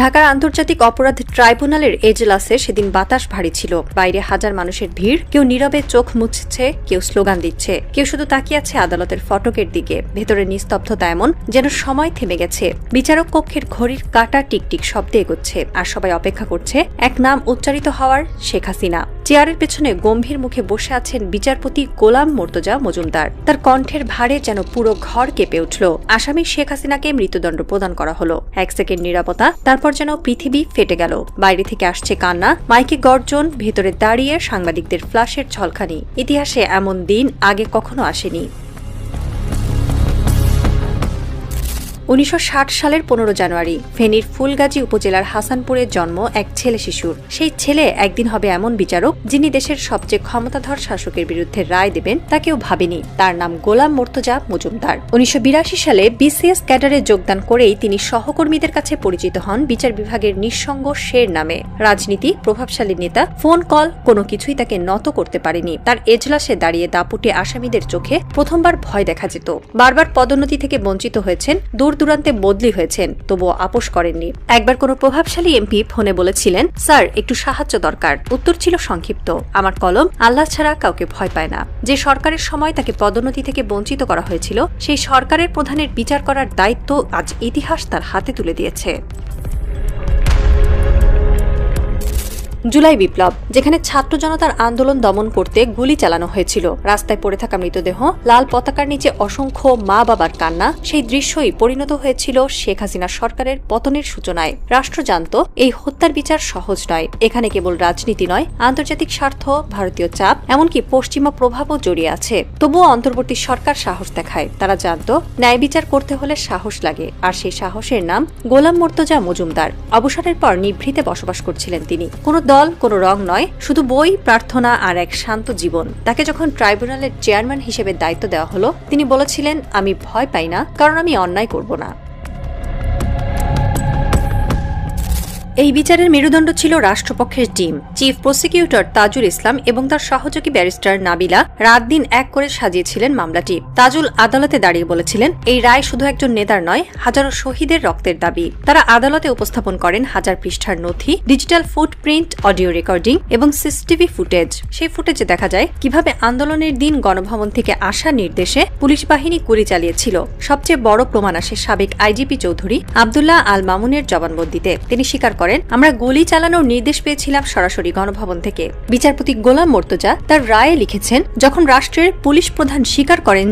ঢাকার আন্তর্জাতিক অপরাধ ট্রাইব্যুনালের এজলাসে সেদিন বাতাস ভারী ছিল। বাইরে হাজার মানুষের ভিড়, কেউ নীরবে চোখ মুছছে, কেউ স্লোগান দিচ্ছে, কেউ শুধু তাকিয়ে আছে আদালতের ফটকের দিকে। ভেতরে নিস্তব্ধতা এমন যেন সময় থেমে গেছে। বিচারক কক্ষের ঘড়ির কাঁটা টিকটিক শব্দে এগোচ্ছে, আর সবাই অপেক্ষা করছে এক নাম উচ্চারিত হওয়ার, শেখ হাসিনা। চেয়ারের পেছনে গম্ভীর মুখে বসে আছেন বিচারপতি গোলাম মোর্তজা মজুমদার। তার কণ্ঠের ভারে যেন পুরো ঘর কেঁপে উঠল। আসামি শেখ হাসিনাকে মৃত্যুদণ্ড প্রদান করা হলো। এক সেকেন্ড নীরবতা, তারপর যেন পৃথিবী ফেটে গেল। বাইরে থেকে আসছে কান্না, মাইকে গর্জন, ভেতরে দাঁড়িয়ে সাংবাদিকদের ফ্ল্যাশের ঝলকানি। ইতিহাসে এমন দিন আগে কখনো আসেনি। 1960 সালের 15 জানুয়ারি ফেনীর ফুলগাজী উপজেলার হাসানপুরে জন্ম এক ছেলে শিশুর। সেই ছেলে একদিন হবে এমন বিচারক যিনি দেশের সবচেয়ে ক্ষমতাধর শাসকের বিরুদ্ধে রায় দেবেন তা কেউ ভাবেনি। তার নাম গোলাম মোর্তজা মজুমদার। 1982 সালে বিসিএস ক্যাডারে যোগদান করেই তিনি সহকর্মীদের কাছে পরিচিত হন বিচার বিভাগের নিঃসঙ্গ শের নামে। রাজনীতি, প্রভাবশালী নেতা, ফোন কল, কোনো কিছুই তাকে নত করতে পারেনি। তার এজলাসে দাঁড়িয়ে দাপুটে আসামিদের চোখে প্রথমবার ভয় দেখা যেত। বারবার পদোন্নতি থেকে বঞ্চিত হয়েছেন, দূর দূরান্তে বদলি হয়েছেন, তবুও আপোষ করেননি। একবার কোনো প্রভাবশালী এমপি ফোনে বলেছিলেন, স্যার একটু সাহায্য দরকার। উত্তর ছিল সংক্ষিপ্ত, আমার কলম আল্লাহ ছাড়া কাউকে ভয় পায় না। যে সরকারের সময় তাকে পদোন্নতি থেকে বঞ্চিত করা হয়েছিল, সেই সরকারের প্রধানের বিচার করার দায়িত্ব আজ ইতিহাস তার হাতে তুলে দিয়েছে। জুলাই বিপ্লব, যেখানে ছাত্র জনতার আন্দোলন দমন করতে গুলি চালানো হয়েছিল, রাস্তায় পড়ে থাকা মৃতদেহ, লাল পতাকার নিচে অসংখ্য মা বাবার কান্না, সেই দৃশ্যই পরিণত হয়েছিল শেখ হাসিনা সরকারের পতনের সূচনায়। রাষ্ট্র জানত এই হত্যার বিচার সহজ নয়। এখানে কেবল রাজনীতি নয়, আন্তর্জাতিক স্বার্থ, ভারতীয় চাপ, এমনকি পশ্চিমা প্রভাবও জড়িয়ে আছে। তবুও অন্তর্বর্তী সরকার সাহস দেখায়। তারা জানত ন্যায় বিচার করতে হলে সাহস লাগে, আর সেই সাহসের নাম গোলাম মোর্তজা মজুমদার। অবসরের পর নিভৃতে বসবাস করছিলেন তিনি। কোনো দল, কোনো রং নয়, শুধু বই, প্রার্থনা আর এক শান্ত জীবন। তাকে যখন ট্রাইব্যুনালের চেয়ারম্যান হিসেবে দায়িত্ব দেওয়া হলো, তিনি বলেছিলেন, আমি ভয় পাই না, কারণ আমি অন্যায় করব না। এই বিচারের মেরুদণ্ড ছিল রাষ্ট্রপক্ষের team. Chief prosecutor Tajul Islam এবং তার সহযোগী ব্যারিস্টার নাবিলা রাত দিন এক করে সাজিয়েছিলেন মামলাটি। তাজুল আদালতে দাঁড়িয়ে বলেছিলেন, এই রায় শুধু একজন নেতার নয়, হাজারো শহীদের রক্তের দাবি। তারা আদালতে উপস্থাপন করেন হাজার পৃষ্ঠার নথি, ডিজিটাল ফুটপ্রিন্ট, অডিও রেকর্ডিং এবং সিসিটিভি ফুটেজ। সেই ফুটেজে দেখা যায় কিভাবে আন্দোলনের দিন গণভবন থেকে আসা নির্দেশে পুলিশ বাহিনী গুলি চালিয়েছিল। সবচেয়ে বড় প্রমাণ আসে সাবেক আইজিপি চৌধুরী আব্দুল্লাহ আল মামুনের জবানবন্দিতে। তিনি স্বীকার করেন, আমরা গুলি চালানোর নির্দেশ পেয়েছিলাম সরাসরি গণভবন থেকে। বিচারপতি গোলাম মোর্তজা তার রায়ে লিখেছেন, যখন রাষ্ট্রের পুলিশ প্রধান স্বীকার করেন